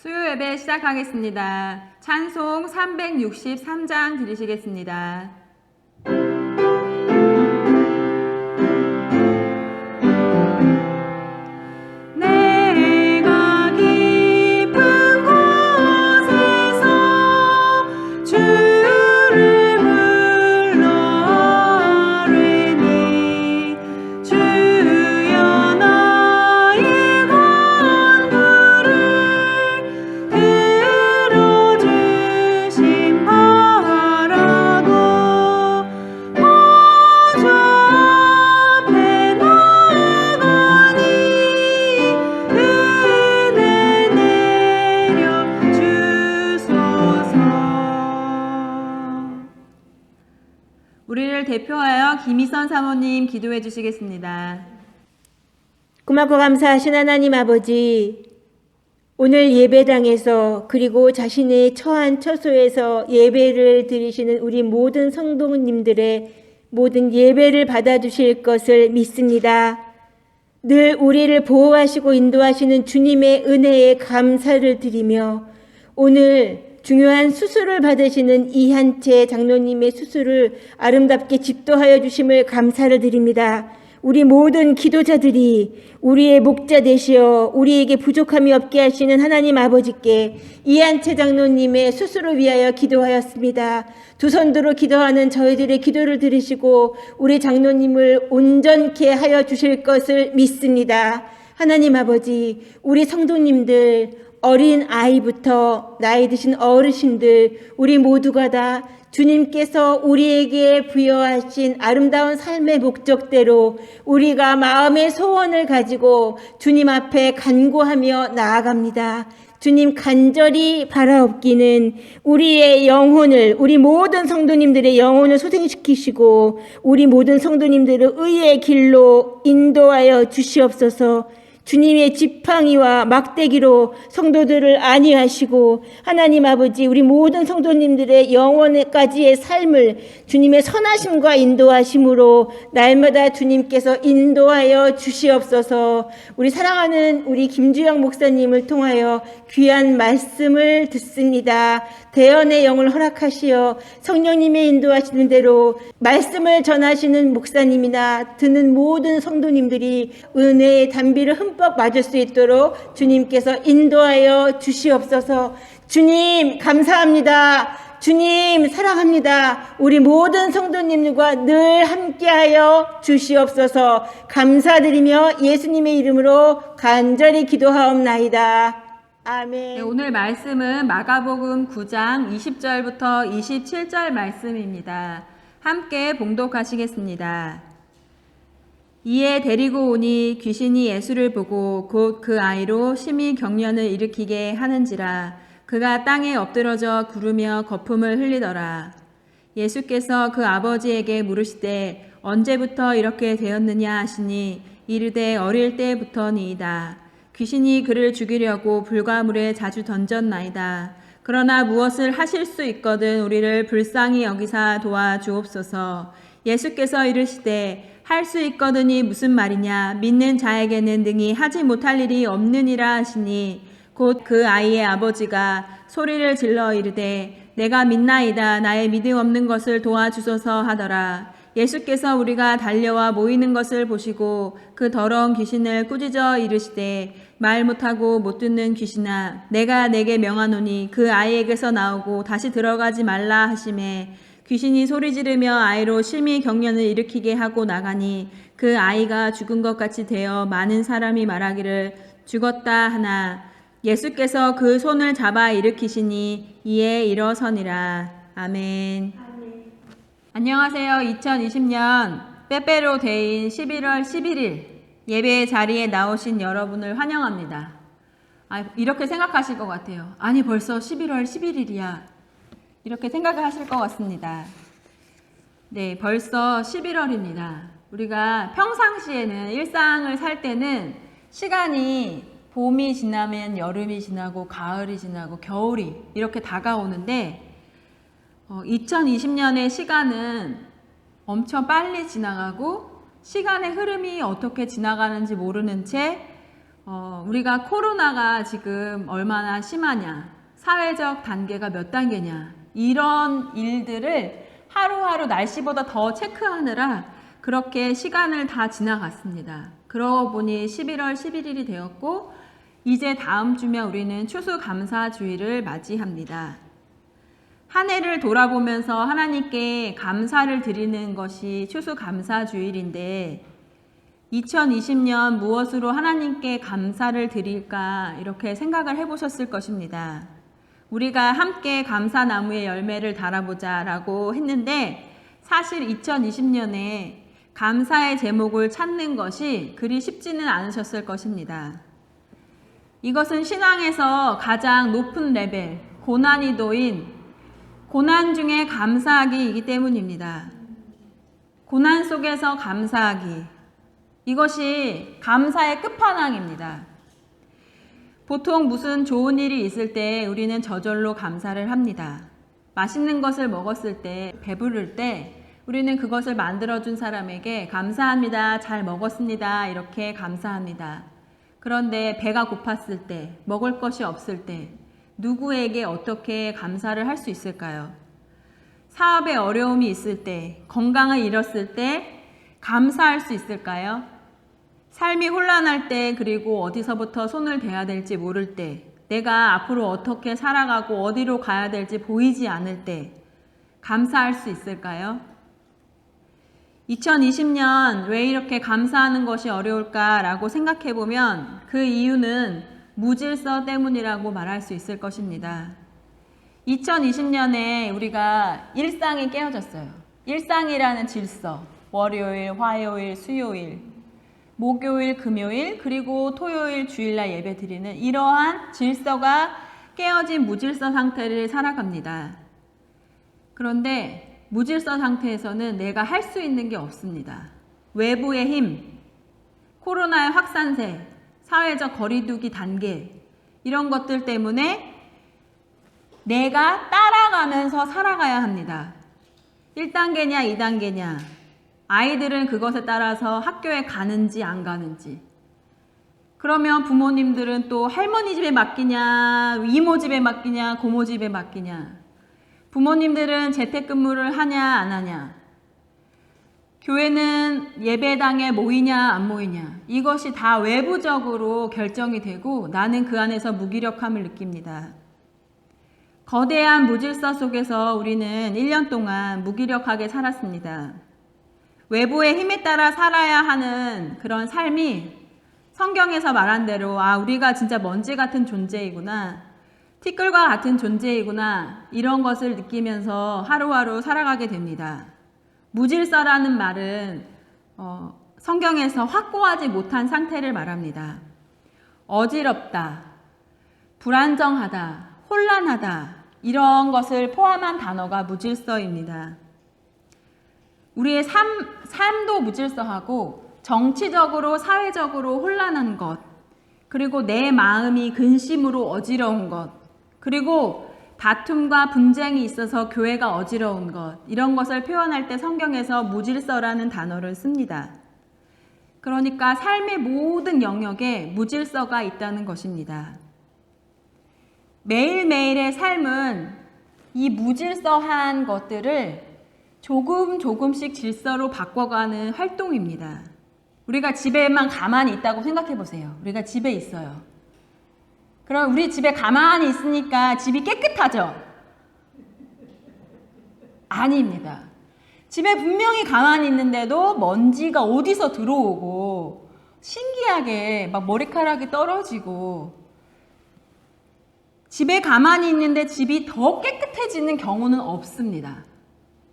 수요 예배 시작하겠습니다. 찬송 363장 드리시겠습니다. 우리를 대표하여 김희선 사모님 기도해 주시겠습니다. 고맙고 감사하신 하나님 아버지, 오늘 예배당에서 그리고 자신의 처한 처소에서 예배를 드리시는 우리 모든 성도님들의 모든 예배를 받아주실 것을 믿습니다. 늘 우리를 보호하시고 인도하시는 주님의 은혜에 감사를 드리며 오늘 중요한 수술을 받으시는 이한채 장로님의 수술을 아름답게 집도하여 주심을 감사를 드립니다. 우리 모든 기도자들이 우리의 목자 되시어 우리에게 부족함이 없게 하시는 하나님 아버지께 이한채 장로님의 수술을 위하여 기도하였습니다. 두 손으로 기도하는 저희들의 기도를 들으시고 우리 장로님을 온전케 하여 주실 것을 믿습니다. 하나님 아버지, 우리 성도님들 어린 아이부터 나이 드신 어르신들 우리 모두가 다 주님께서 우리에게 부여하신 아름다운 삶의 목적대로 우리가 마음의 소원을 가지고 주님 앞에 간구하며 나아갑니다. 주님 간절히 바라옵기는 우리의 영혼을, 우리 모든 성도님들의 영혼을 소생시키시고 우리 모든 성도님들을 의의 길로 인도하여 주시옵소서. 주님의 지팡이와 막대기로 성도들을 안위하시고 하나님 아버지 우리 모든 성도님들의 영원까지의 삶을 주님의 선하심과 인도하심으로 날마다 주님께서 인도하여 주시옵소서. 우리 사랑하는 우리 김주영 목사님을 통하여 귀한 말씀을 듣습니다. 대언의 영을 허락하시어 성령님의 인도하시는 대로 말씀을 전하시는 목사님이나 듣는 모든 성도님들이 은혜의 단비를 흠뻑 맞을 수 있도록 주님께서 인도하여 주시옵소서. 주님 감사합니다. 주님 사랑합니다. 우리 모든 성도님들과 늘 함께하여 주시옵소서. 감사드리며 예수님의 이름으로 간절히 기도하옵나이다. 아멘. 네, 오늘 말씀은 마가복음 9장 20절부터 27절 말씀입니다. 함께 봉독하시겠습니다. 이에 데리고 오니 귀신이 예수를 보고 곧 그 아이로 심히 경련을 일으키게 하는지라 그가 땅에 엎드러져 구르며 거품을 흘리더라. 예수께서 그 아버지에게 물으시되 언제부터 이렇게 되었느냐 하시니 이르되 어릴 때부터니이다. 귀신이 그를 죽이려고 불과 물에 자주 던졌나이다. 그러나 무엇을 하실 수 있거든 우리를 불쌍히 여기사 도와주옵소서. 예수께서 이르시되 할 수 있거든이 무슨 말이냐. 믿는 자에게는 능히 하지 못할 일이 없느니라 하시니 곧 그 아이의 아버지가 소리를 질러 이르되 내가 믿나이다. 나의 믿음 없는 것을 도와주소서 하더라. 예수께서 우리가 달려와 모이는 것을 보시고 그 더러운 귀신을 꾸짖어 이르시되 말 못하고 못 듣는 귀신아 내가 내게 명하노니 그 아이에게서 나오고 다시 들어가지 말라 하시매 귀신이 소리 지르며 아이로 심히 경련을 일으키게 하고 나가니 그 아이가 죽은 것 같이 되어 많은 사람이 말하기를 죽었다 하나 예수께서 그 손을 잡아 일으키시니 이에 일어서니라. 아멘. 안녕하세요. 2020년 빼빼로 데이인 11월 11일 예배 자리에 나오신 여러분을 환영합니다. 이렇게 생각하실 것 같아요. 아니 벌써 11월 11일이야. 이렇게 생각을 하실 것 같습니다. 네, 벌써 11월입니다. 우리가 평상시에는 일상을 살 때는 시간이 봄이 지나면 여름이 지나고 가을이 지나고 겨울이 이렇게 다가오는데 2020년의 시간은 엄청 빨리 지나가고 시간의 흐름이 어떻게 지나가는지 모르는 채 우리가 코로나가 지금 얼마나 심하냐, 사회적 단계가 몇 단계냐, 이런 일들을 하루하루 날씨보다 더 체크하느라 그렇게 시간을 다 지나갔습니다. 그러고 보니 11월 11일이 되었고 이제 다음 주면 우리는 추수감사주의를 맞이합니다. 한 해를 돌아보면서 하나님께 감사를 드리는 것이 추수감사주일인데 2020년 무엇으로 하나님께 감사를 드릴까 이렇게 생각을 해보셨을 것입니다. 우리가 함께 감사나무의 열매를 달아보자 라고 했는데 사실 2020년에 감사의 제목을 찾는 것이 그리 쉽지는 않으셨을 것입니다. 이것은 신앙에서 가장 높은 레벨, 고난이도인 고난 중에 감사하기이기 때문입니다. 고난 속에서 감사하기. 이것이 감사의 끝판왕입니다. 보통 무슨 좋은 일이 있을 때 우리는 저절로 감사를 합니다. 맛있는 것을 먹었을 때, 배부를 때 우리는 그것을 만들어준 사람에게 감사합니다. 잘 먹었습니다. 이렇게 감사합니다. 그런데 배가 고팠을 때, 먹을 것이 없을 때 누구에게 어떻게 감사를 할 수 있을까요? 사업에 어려움이 있을 때, 건강을 잃었을 때 감사할 수 있을까요? 삶이 혼란할 때, 그리고 어디서부터 손을 대야 될지 모를 때, 내가 앞으로 어떻게 살아가고 어디로 가야 될지 보이지 않을 때 감사할 수 있을까요? 2020년 왜 이렇게 감사하는 것이 어려울까라고 생각해 보면 그 이유는 무질서 때문이라고 말할 수 있을 것입니다. 2020년에 우리가 일상이 깨어졌어요. 일상이라는 질서, 월요일, 화요일, 수요일, 목요일, 금요일, 그리고 토요일, 주일날 예배 드리는 이러한 질서가 깨어진 무질서 상태를 살아갑니다. 그런데 무질서 상태에서는 내가 할 수 있는 게 없습니다. 외부의 힘, 코로나의 확산세, 사회적 거리두기 단계 이런 것들 때문에 내가 따라가면서 살아가야 합니다. 1단계냐 2단계냐 아이들은 그것에 따라서 학교에 가는지 안 가는지 그러면 부모님들은 또 할머니 집에 맡기냐 이모 집에 맡기냐 고모 집에 맡기냐 부모님들은 재택근무를 하냐 안 하냐 교회는 예배당에 모이냐 안 모이냐 이것이 다 외부적으로 결정이 되고 나는 그 안에서 무기력함을 느낍니다. 거대한 무질서 속에서 우리는 1년 동안 무기력하게 살았습니다. 외부의 힘에 따라 살아야 하는 그런 삶이 성경에서 말한 대로 우리가 진짜 먼지 같은 존재이구나 티끌과 같은 존재이구나 이런 것을 느끼면서 하루하루 살아가게 됩니다. 무질서라는 말은 성경에서 확고하지 못한 상태를 말합니다. 어지럽다, 불안정하다, 혼란하다 이런 것을 포함한 단어가 무질서입니다. 우리의 삶도 무질서하고 정치적으로 사회적으로 혼란한 것 그리고 내 마음이 근심으로 어지러운 것 그리고 다툼과 분쟁이 있어서 교회가 어지러운 것 이런 것을 표현할 때 성경에서 무질서라는 단어를 씁니다. 그러니까 삶의 모든 영역에 무질서가 있다는 것입니다. 매일매일의 삶은 이 무질서한 것들을 조금씩 질서로 바꿔가는 활동입니다. 우리가 집에만 가만히 있다고 생각해 보세요. 우리가 집에 있어요. 그럼 우리 집에 가만히 있으니까 집이 깨끗하죠? 아닙니다. 집에 분명히 가만히 있는데도 먼지가 어디서 들어오고 신기하게 막 머리카락이 떨어지고 집에 가만히 있는데 집이 더 깨끗해지는 경우는 없습니다.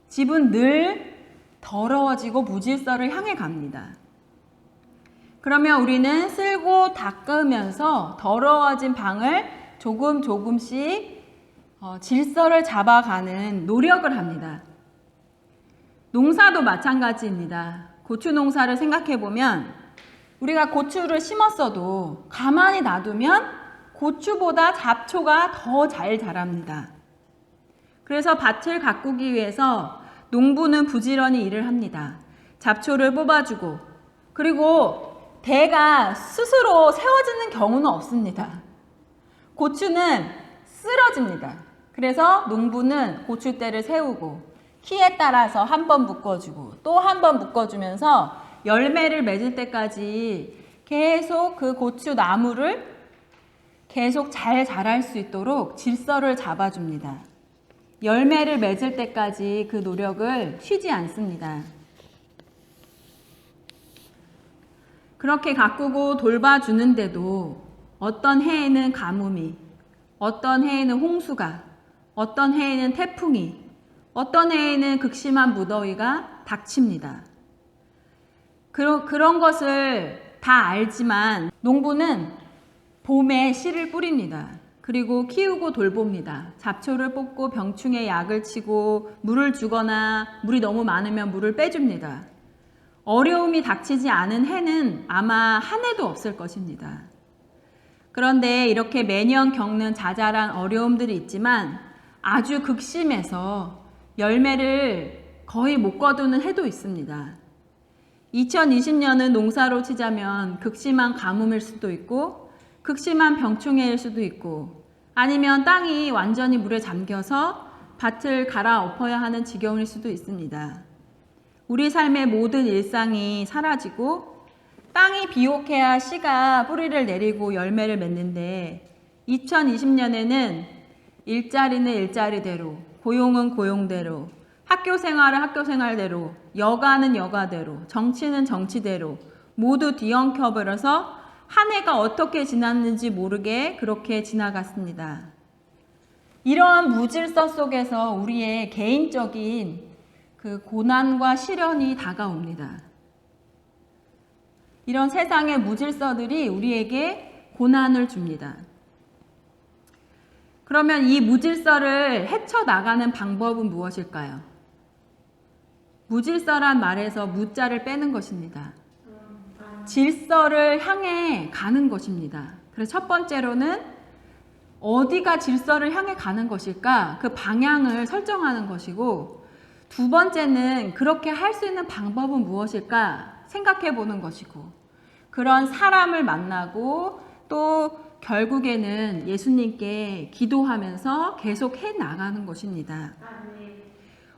집은 늘 더러워지고 무질서를 향해 갑니다. 그러면 우리는 쓸고 닦으면서 더러워진 방을 조금씩 질서를 잡아가는 노력을 합니다. 농사도 마찬가지입니다. 고추 농사를 생각해 보면 우리가 고추를 심었어도 가만히 놔두면 고추보다 잡초가 더 잘 자랍니다. 그래서 밭을 가꾸기 위해서 농부는 부지런히 일을 합니다. 잡초를 뽑아주고 그리고 대가 스스로 세워지는 경우는 없습니다. 고추는 쓰러집니다. 그래서 농부는 고추대를 세우고 키에 따라서 한 번 묶어주고 또 한 번 묶어주면서 열매를 맺을 때까지 계속 그 고추 나무를 계속 잘 자랄 수 있도록 질서를 잡아줍니다. 열매를 맺을 때까지 그 노력을 쉬지 않습니다. 그렇게 가꾸고 돌봐주는데도 어떤 해에는 가뭄이, 어떤 해에는 홍수가, 어떤 해에는 태풍이, 어떤 해에는 극심한 무더위가 닥칩니다. 그런 것을 다 알지만 농부는 봄에 씨를 뿌립니다. 그리고 키우고 돌봅니다. 잡초를 뽑고 병충해 약을 치고 물을 주거나 물이 너무 많으면 물을 빼줍니다. 어려움이 닥치지 않은 해는 아마 한 해도 없을 것입니다. 그런데 이렇게 매년 겪는 자잘한 어려움들이 있지만 아주 극심해서 열매를 거의 못 거두는 해도 있습니다. 2020년은 농사로 치자면 극심한 가뭄일 수도 있고 극심한 병충해일 수도 있고 아니면 땅이 완전히 물에 잠겨서 밭을 갈아엎어야 하는 지경일 수도 있습니다. 우리 삶의 모든 일상이 사라지고 땅이 비옥해야 씨가 뿌리를 내리고 열매를 맺는데 2020년에는 일자리는 일자리대로, 고용은 고용대로, 학교 생활은 학교 생활대로, 여가는 여가대로, 정치는 정치대로 모두 뒤엉켜버려서 한 해가 어떻게 지났는지 모르게 그렇게 지나갔습니다. 이러한 무질서 속에서 우리의 개인적인 그 고난과 시련이 다가옵니다. 이런 세상의 무질서들이 우리에게 고난을 줍니다. 그러면 이 무질서를 헤쳐나가는 방법은 무엇일까요? 무질서란 말에서 무자를 빼는 것입니다. 질서를 향해 가는 것입니다. 그래서 첫 번째로는 어디가 질서를 향해 가는 것일까? 그 방향을 설정하는 것이고 두 번째는 그렇게 할 수 있는 방법은 무엇일까? 생각해 보는 것이고 그런 사람을 만나고 또 결국에는 예수님께 기도하면서 계속 해 나가는 것입니다.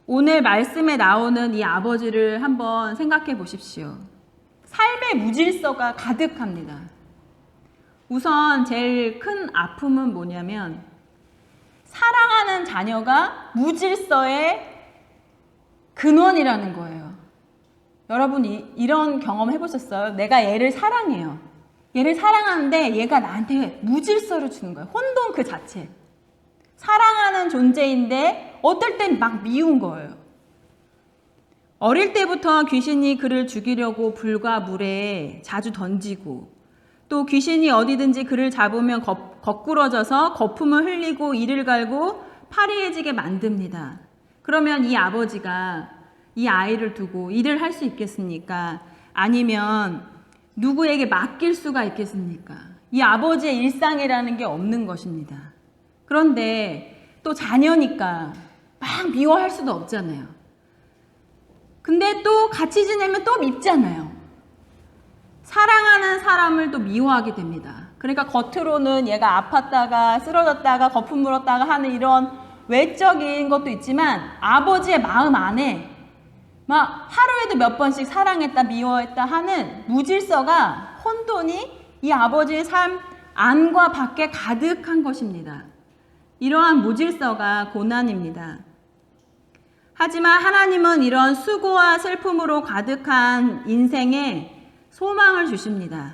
오늘 말씀에 나오는 이 아버지를 한번 생각해 보십시오. 삶의 무질서가 가득합니다. 우선 제일 큰 아픔은 뭐냐면 사랑하는 자녀가 무질서의 근원이라는 거예요. 여러분 이런 경험 해보셨어요? 내가 얘를 사랑해요. 얘를 사랑하는데 얘가 나한테 무질서를 주는 거예요. 혼돈 그 자체. 사랑하는 존재인데 어떨 땐 막 미운 거예요. 어릴 때부터 귀신이 그를 죽이려고 불과 물에 자주 던지고 또 귀신이 어디든지 그를 잡으면 거꾸러져서 거품을 흘리고 이를 갈고 파리해지게 만듭니다. 그러면 이 아버지가 이 아이를 두고 일을 할 수 있겠습니까? 아니면 누구에게 맡길 수가 있겠습니까? 이 아버지의 일상이라는 게 없는 것입니다. 그런데 또 자녀니까 막 미워할 수도 없잖아요. 근데 또 같이 지내면 또 밉잖아요. 사랑하는 사람을 또 미워하게 됩니다. 그러니까 겉으로는 얘가 아팠다가 쓰러졌다가 거품 물었다가 하는 이런 외적인 것도 있지만 아버지의 마음 안에 막 하루에도 몇 번씩 사랑했다 미워했다 하는 무질서가 혼돈이 이 아버지의 삶 안과 밖에 가득한 것입니다. 이러한 무질서가 고난입니다. 하지만 하나님은 이런 수고와 슬픔으로 가득한 인생에 소망을 주십니다.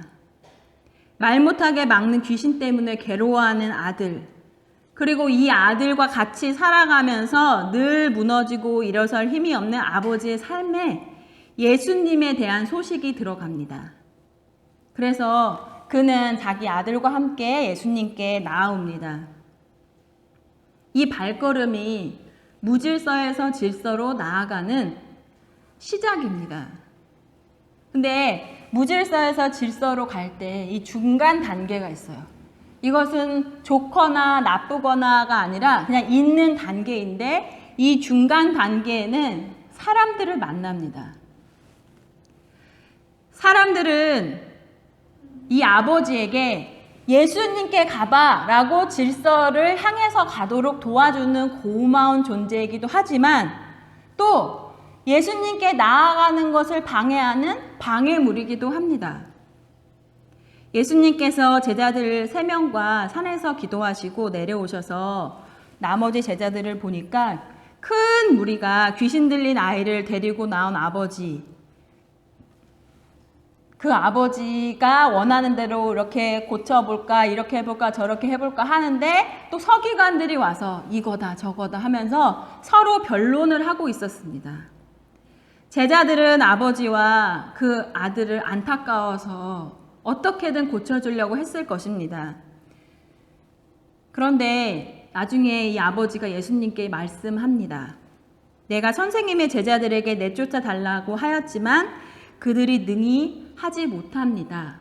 말 못하게 막는 귀신 때문에 괴로워하는 아들, 그리고 이 아들과 같이 살아가면서 늘 무너지고 일어설 힘이 없는 아버지의 삶에 예수님에 대한 소식이 들어갑니다. 그래서 그는 자기 아들과 함께 예수님께 나아옵니다. 이 발걸음이 무질서에서 질서로 나아가는 시작입니다. 근데 무질서에서 질서로 갈 때 이 중간 단계가 있어요. 이것은 좋거나 나쁘거나가 아니라 그냥 있는 단계인데 이 중간 단계에는 사람들을 만납니다. 사람들은 이 아버지에게 예수님께 가봐 라고 질서를 향해서 가도록 도와주는 고마운 존재이기도 하지만 또 예수님께 나아가는 것을 방해하는 방해물이기도 합니다. 예수님께서 제자들 3명과 산에서 기도하시고 내려오셔서 나머지 제자들을 보니까 큰 무리가 귀신 들린 아이를 데리고 나온 아버지, 그 아버지가 원하는 대로 이렇게 고쳐볼까, 이렇게 해볼까, 저렇게 해볼까 하는데 또 서기관들이 와서 이거다 저거다 하면서 서로 변론을 하고 있었습니다. 제자들은 아버지와 그 아들을 안타까워서 어떻게든 고쳐주려고 했을 것입니다. 그런데 나중에 이 아버지가 예수님께 말씀합니다. 내가 선생님의 제자들에게 내쫓아 달라고 하였지만 그들이 능히 하지 못합니다.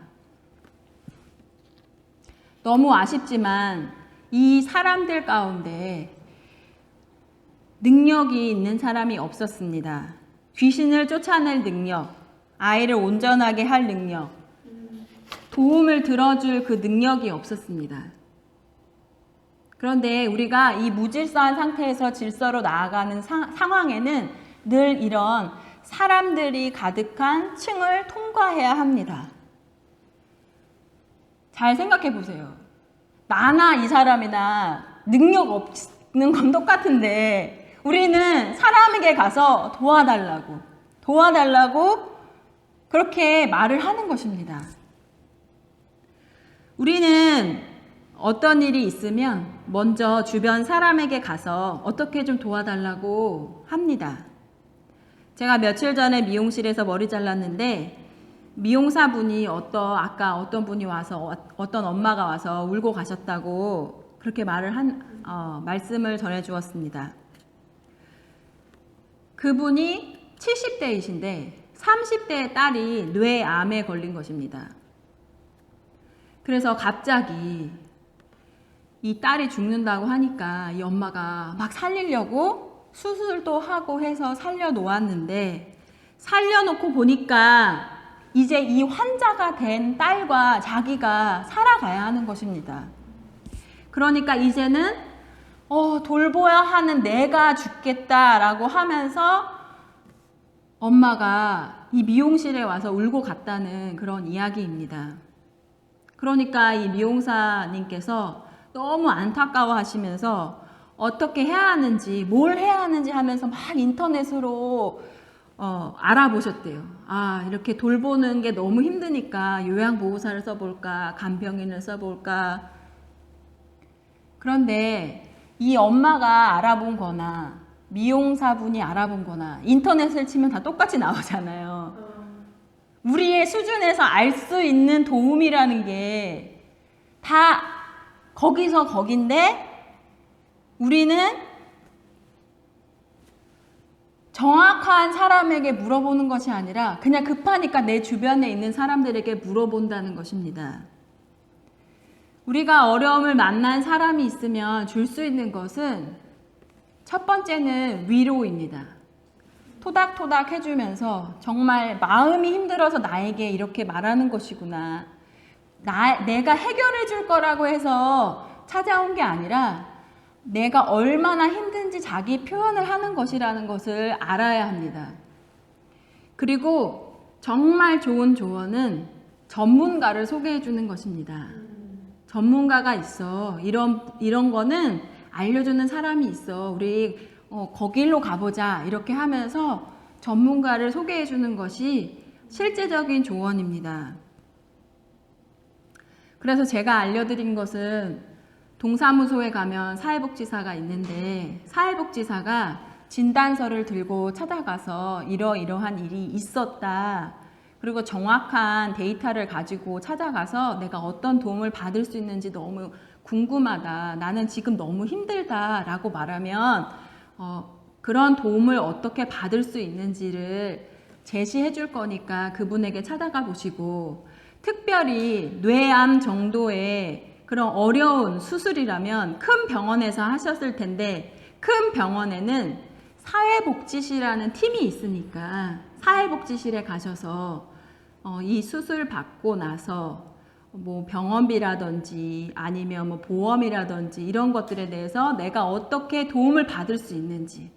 너무 아쉽지만 이 사람들 가운데 능력이 있는 사람이 없었습니다. 귀신을 쫓아낼 능력, 아이를 온전하게 할 능력, 도움을 들어줄 그 능력이 없었습니다. 그런데 우리가 이 무질서한 상태에서 질서로 나아가는 상황에는 늘 이런 사람들이 가득한 층을 통과해야 합니다. 잘 생각해 보세요. 나나 이 사람이나 능력 없는 건 똑같은데 우리는 사람에게 가서 도와달라고 그렇게 말을 하는 것입니다. 우리는 어떤 일이 있으면 먼저 주변 사람에게 가서 어떻게 좀 도와달라고 합니다. 제가 며칠 전에 미용실에서 머리 잘랐는데 미용사분이 아까 어떤 분이 와서 어떤 엄마가 와서 울고 가셨다고 그렇게 말씀을 전해 주었습니다. 그분이 70대이신데 30대의 딸이 뇌암에 걸린 것입니다. 그래서 갑자기 이 딸이 죽는다고 하니까 이 엄마가 막 살리려고 수술도 하고 해서 살려놓았는데 살려놓고 보니까 이제 이 환자가 된 딸과 자기가 살아가야 하는 것입니다. 그러니까 이제는 돌보아야 하는 내가 죽겠다라고 하면서 엄마가 이 미용실에 와서 울고 갔다는 그런 이야기입니다. 그러니까 이 미용사님께서 너무 안타까워 하시면서 어떻게 해야 하는지, 뭘 해야 하는지 하면서 막 인터넷으로 알아보셨대요. 이렇게 돌보는 게 너무 힘드니까 요양보호사를 써볼까, 간병인을 써볼까. 그런데 이 엄마가 알아본 거나 미용사분이 알아본 거나 인터넷을 치면 다 똑같이 나오잖아요. 우리의 수준에서 알 수 있는 도움이라는 게 다 거기서 거긴데 우리는 정확한 사람에게 물어보는 것이 아니라 그냥 급하니까 내 주변에 있는 사람들에게 물어본다는 것입니다. 우리가 어려움을 만난 사람이 있으면 줄 수 있는 것은 첫 번째는 위로입니다. 토닥토닥 해주면서 정말 마음이 힘들어서 나에게 이렇게 말하는 것이구나. 내가 해결해 줄 거라고 해서 찾아온 게 아니라 내가 얼마나 힘든지 자기 표현을 하는 것이라는 것을 알아야 합니다. 그리고 정말 좋은 조언은 전문가를 소개해 주는 것입니다. 전문가가 있어. 이런 거는 알려주는 사람이 있어. 우리 거길로 가보자. 이렇게 하면서 전문가를 소개해 주는 것이 실제적인 조언입니다. 그래서 제가 알려드린 것은 동사무소에 가면 사회복지사가 있는데 사회복지사가 진단서를 들고 찾아가서 이러이러한 일이 있었다. 그리고 정확한 데이터를 가지고 찾아가서 내가 어떤 도움을 받을 수 있는지 너무 궁금하다. 나는 지금 너무 힘들다. 라고 말하면 그런 도움을 어떻게 받을 수 있는지를 제시해 줄 거니까 그분에게 찾아가 보시고 특별히 뇌암 정도의 그런 어려운 수술이라면 큰 병원에서 하셨을 텐데 큰 병원에는 사회복지실이라는 팀이 있으니까 사회복지실에 가셔서 이 수술 받고 나서 뭐 병원비라든지 아니면 뭐 보험이라든지 이런 것들에 대해서 내가 어떻게 도움을 받을 수 있는지,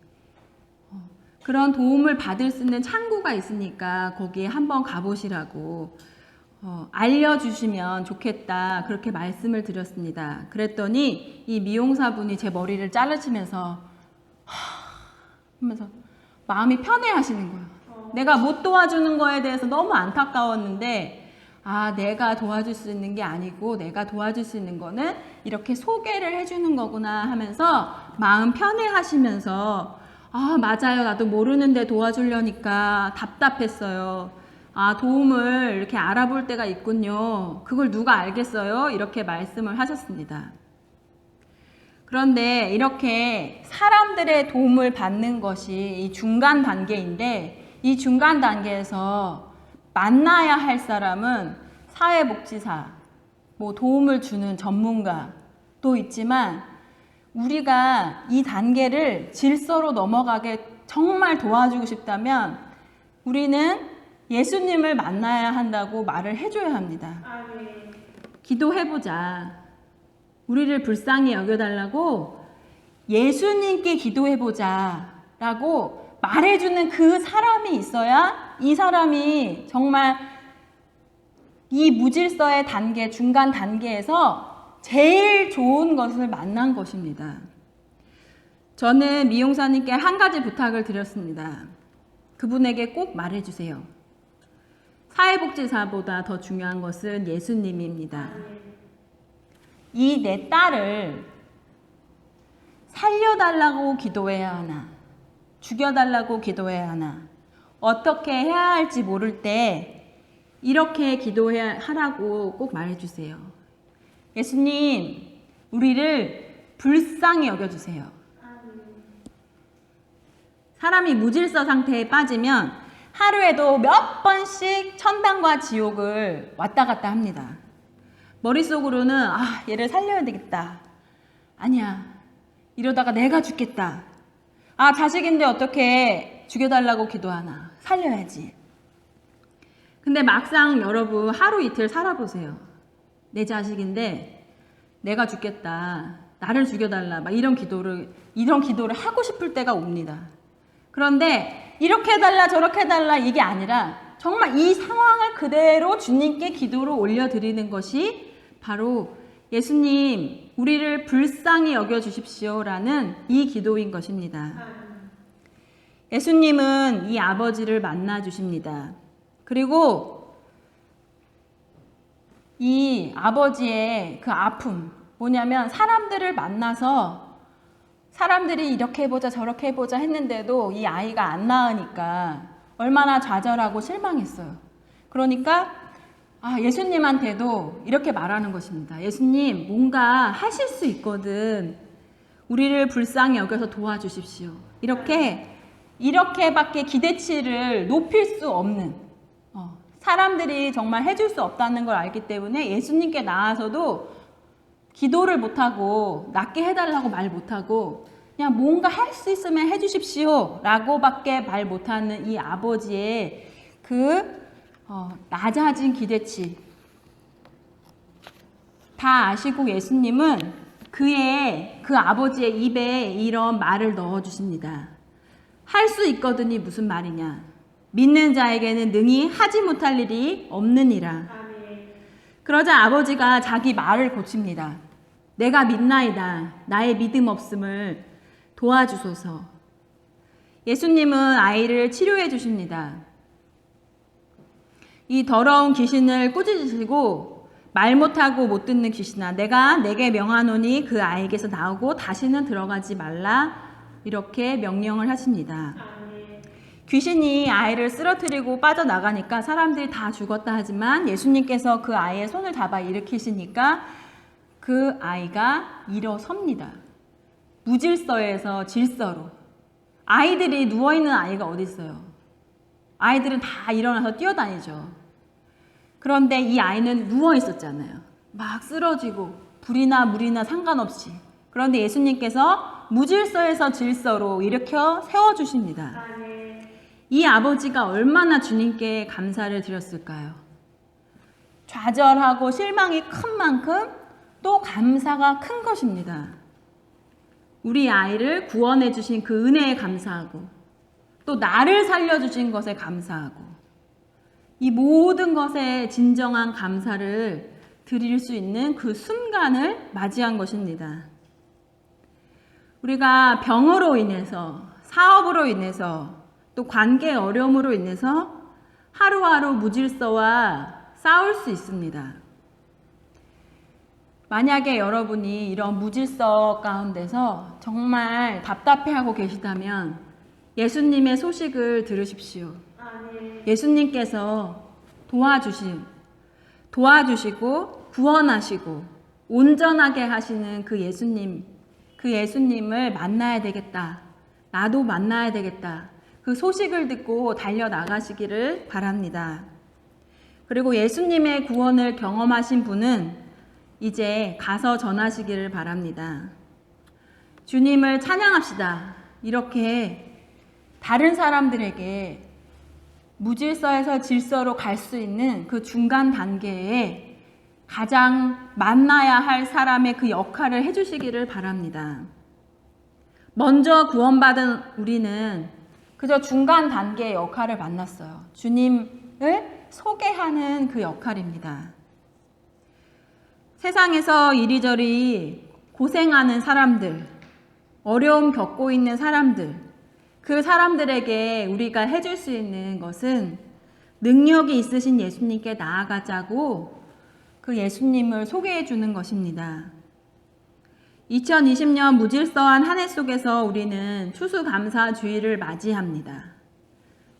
그런 도움을 받을 수 있는 창구가 있으니까 거기에 한번 가보시라고 알려주시면 좋겠다, 그렇게 말씀을 드렸습니다. 그랬더니 이 미용사분이 제 머리를 자르시면서 하면서 마음이 편해하시는 거예요. 내가 못 도와주는 거에 대해서 너무 안타까웠는데, 내가 도와줄 수 있는 게 아니고 내가 도와줄 수 있는 거는 이렇게 소개를 해주는 거구나 하면서 마음 편해하시면서, 맞아요, 나도 모르는데 도와주려니까 답답했어요. 도움을 이렇게 알아볼 때가 있군요. 그걸 누가 알겠어요? 이렇게 말씀을 하셨습니다. 그런데 이렇게 사람들의 도움을 받는 것이 이 중간 단계인데, 이 중간 단계에서 만나야 할 사람은 사회복지사, 뭐 도움을 주는 전문가도 있지만, 우리가 이 단계를 질서로 넘어가게 정말 도와주고 싶다면 우리는 예수님을 만나야 한다고 말을 해줘야 합니다. 기도해보자. 우리를 불쌍히 여겨달라고 예수님께 기도해보자 라고 말해주는 그 사람이 있어야 이 사람이 정말 이 무질서의 단계, 중간 단계에서 제일 좋은 것을 만난 것입니다. 저는 미용사님께 한 가지 부탁을 드렸습니다. 그분에게 꼭 말해주세요. 사회복지사보다 더 중요한 것은 예수님입니다. 이 내 딸을 살려달라고 기도해야 하나, 죽여달라고 기도해야 하나, 어떻게 해야 할지 모를 때 이렇게 기도해야 하라고 꼭 말해주세요. 예수님, 우리를 불쌍히 여겨주세요. 사람이 무질서 상태에 빠지면 하루에도 몇 번씩 천당과 지옥을 왔다 갔다 합니다. 머릿속으로는 얘를 살려야 되겠다. 아니야, 이러다가 내가 죽겠다. 자식인데 어떻게 죽여달라고 기도하나. 살려야지. 근데 막상 여러분 하루 이틀 살아보세요. 내 자식인데 내가 죽겠다. 나를 죽여달라. 막 이런 기도를 하고 싶을 때가 옵니다. 그런데 이렇게 해달라 저렇게 해달라 이게 아니라 정말 이 상황을 그대로 주님께 기도로 올려드리는 것이 바로 예수님, 우리를 불쌍히 여겨주십시오라는 이 기도인 것입니다. 예수님은 이 아버지를 만나주십니다. 그리고 이 아버지의 그 아픔, 뭐냐면 사람들을 만나서 사람들이 이렇게 해보자 저렇게 해보자 했는데도 이 아이가 안 낳으니까 얼마나 좌절하고 실망했어요. 그러니까 예수님한테도 이렇게 말하는 것입니다. 예수님, 뭔가 하실 수 있거든. 우리를 불쌍히 여겨서 도와주십시오. 이렇게밖에 기대치를 높일 수 없는, 사람들이 정말 해줄 수 없다는 걸 알기 때문에 예수님께 나와서도 기도를 못하고 낫게 해달라고 말 못하고 그냥 뭔가 할 수 있으면 해주십시오 라고밖에 말 못하는 이 아버지의 그 낮아진 기대치 다 아시고 예수님은 그 아버지의 입에 이런 말을 넣어주십니다. 할 수 있거든이 무슨 말이냐. 믿는 자에게는 능히 하지 못할 일이 없느니라. 그러자 아버지가 자기 말을 고칩니다. 내가 믿나이다. 나의 믿음 없음을 도와주소서. 예수님은 아이를 치료해 주십니다. 이 더러운 귀신을 꾸짖으시고 말 못하고 못 듣는 귀신아, 내가 내게 명하노니 그 아이에게서 나오고 다시는 들어가지 말라. 이렇게 명령을 하십니다. 귀신이 아이를 쓰러뜨리고 빠져나가니까 사람들이 다 죽었다 하지만 예수님께서 그 아이의 손을 잡아 일으키시니까 그 아이가 일어섭니다. 무질서에서 질서로. 아이들이 누워있는 아이가 어디 있어요? 아이들은 다 일어나서 뛰어다니죠. 그런데 이 아이는 누워있었잖아요. 막 쓰러지고 불이나 물이나 상관없이. 그런데 예수님께서 무질서에서 질서로 일으켜 세워주십니다. 이 아버지가 얼마나 주님께 감사를 드렸을까요? 좌절하고 실망이 큰 만큼 또 감사가 큰 것입니다. 우리 아이를 구원해 주신 그 은혜에 감사하고 또 나를 살려주신 것에 감사하고 이 모든 것에 진정한 감사를 드릴 수 있는 그 순간을 맞이한 것입니다. 우리가 병으로 인해서, 사업으로 인해서, 또 관계 어려움으로 인해서 하루하루 무질서와 싸울 수 있습니다. 만약에 여러분이 이런 무질서 가운데서 정말 답답해하고 계시다면 예수님의 소식을 들으십시오. 예수님께서 도와주시고 구원하시고 온전하게 하시는 그 예수님을 만나야 되겠다. 나도 만나야 되겠다. 그 소식을 듣고 달려나가시기를 바랍니다. 그리고 예수님의 구원을 경험하신 분은 이제 가서 전하시기를 바랍니다. 주님을 찬양합시다. 이렇게 다른 사람들에게 무질서에서 질서로 갈 수 있는 그 중간 단계에 가장 만나야 할 사람의 그 역할을 해주시기를 바랍니다. 먼저 구원받은 우리는 그저 중간 단계의 역할을 만났어요. 주님을 소개하는 그 역할입니다. 세상에서 이리저리 고생하는 사람들, 어려움 겪고 있는 사람들, 그 사람들에게 우리가 해줄 수 있는 것은 능력이 있으신 예수님께 나아가자고 그 예수님을 소개해 주는 것입니다. 2020년 무질서한 한 해 속에서 우리는 추수감사주의를 맞이합니다.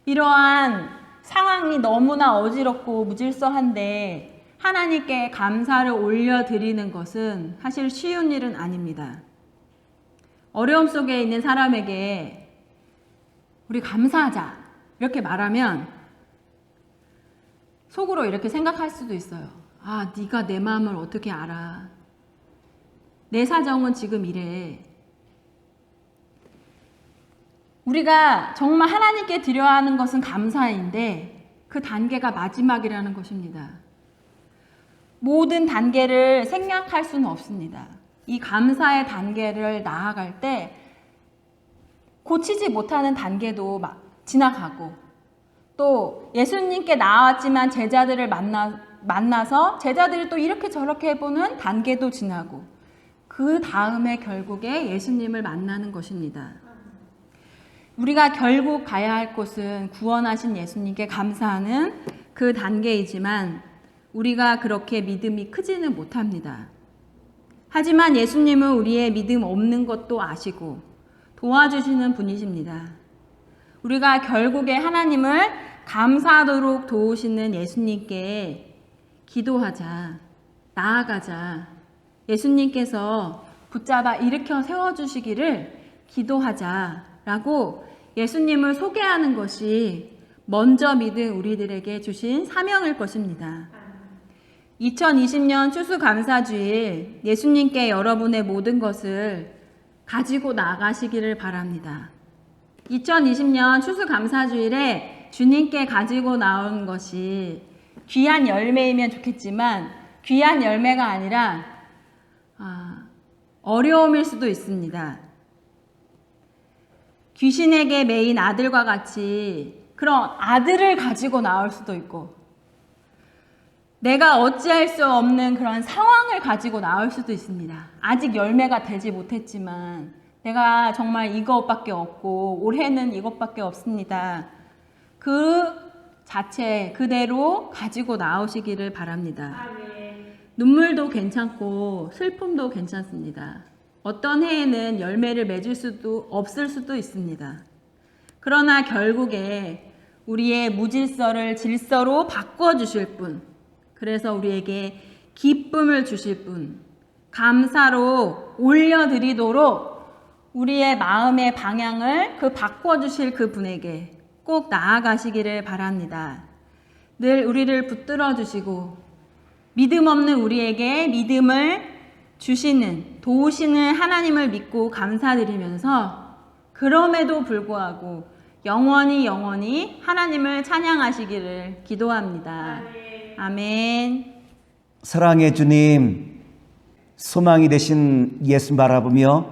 이러한 상황이 너무나 어지럽고 무질서한데 하나님께 감사를 올려드리는 것은 사실 쉬운 일은 아닙니다. 어려움 속에 있는 사람에게 우리 감사하자 이렇게 말하면 속으로 이렇게 생각할 수도 있어요. 아, 네가 내 마음을 어떻게 알아? 내 사정은 지금 이래. 우리가 정말 하나님께 드려야 하는 것은 감사인데 그 단계가 마지막이라는 것입니다. 모든 단계를 생략할 수는 없습니다. 이 감사의 단계를 나아갈 때 고치지 못하는 단계도 지나가고 또 예수님께 나왔지만 제자들을 만나서 제자들이 또 이렇게 저렇게 해보는 단계도 지나고 그 다음에 결국에 예수님을 만나는 것입니다. 우리가 결국 가야 할 곳은 구원하신 예수님께 감사하는 그 단계이지만 우리가 그렇게 믿음이 크지는 못합니다. 하지만 예수님은 우리의 믿음 없는 것도 아시고 도와주시는 분이십니다. 우리가 결국에 하나님을 감사하도록 도우시는 예수님께 기도하자, 나아가자. 예수님께서 붙잡아 일으켜 세워주시기를 기도하자라고 예수님을 소개하는 것이 먼저 믿은 우리들에게 주신 사명일 것입니다. 2020년 추수감사주일 예수님께 여러분의 모든 것을 가지고 나가시기를 바랍니다. 2020년 추수감사주일에 주님께 가지고 나온 것이 귀한 열매이면 좋겠지만 귀한 열매가 아니라 어려움일 수도 있습니다. 귀신에게 매인 아들과 같이 그런 아들을 가지고 나올 수도 있고 내가 어찌할 수 없는 그런 상황을 가지고 나올 수도 있습니다. 아직 열매가 되지 못했지만 내가 정말 이것밖에 없고 올해는 이것밖에 없습니다. 그 자체 그대로 가지고 나오시기를 바랍니다. 눈물도 괜찮고 슬픔도 괜찮습니다. 어떤 해에는 열매를 맺을 수도 없을 수도 있습니다. 그러나 결국에 우리의 무질서를 질서로 바꿔주실 분, 그래서 우리에게 기쁨을 주실 분, 감사로 올려드리도록 우리의 마음의 방향을 바꿔주실 그 분에게 꼭 나아가시기를 바랍니다. 늘 우리를 붙들어 주시고 믿음 없는 우리에게 믿음을 주시는, 도우시는 하나님을 믿고 감사드리면서 그럼에도 불구하고 영원히 하나님을 찬양하시기를 기도합니다. 아멘. 사랑의 주님, 소망이 되신 예수 바라보며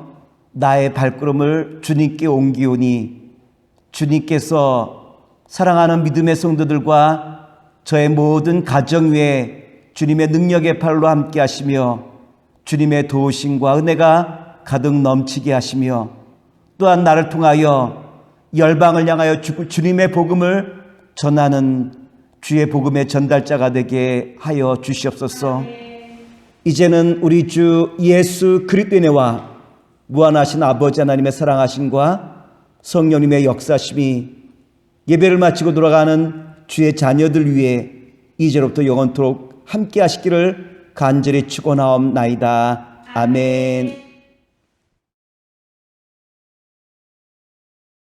나의 발걸음을 주님께 옮기오니 주님께서 사랑하는 믿음의 성도들과 저의 모든 가정 위에 주님의 능력의 팔로 함께 하시며 주님의 도우심과 은혜가 가득 넘치게 하시며 또한 나를 통하여 열방을 향하여 주님의 복음을 전하는 주의 복음의 전달자가 되게 하여 주시옵소서. 이제는 우리 주 예수 그리스도의 은혜와 무한하신 아버지 하나님의 사랑하심과 성령님의 역사심이 예배를 마치고 돌아가는 주의 자녀들 위해 이제로부터 영원토록 함께 하시기를 간절히 축원하옵나이다. 아멘.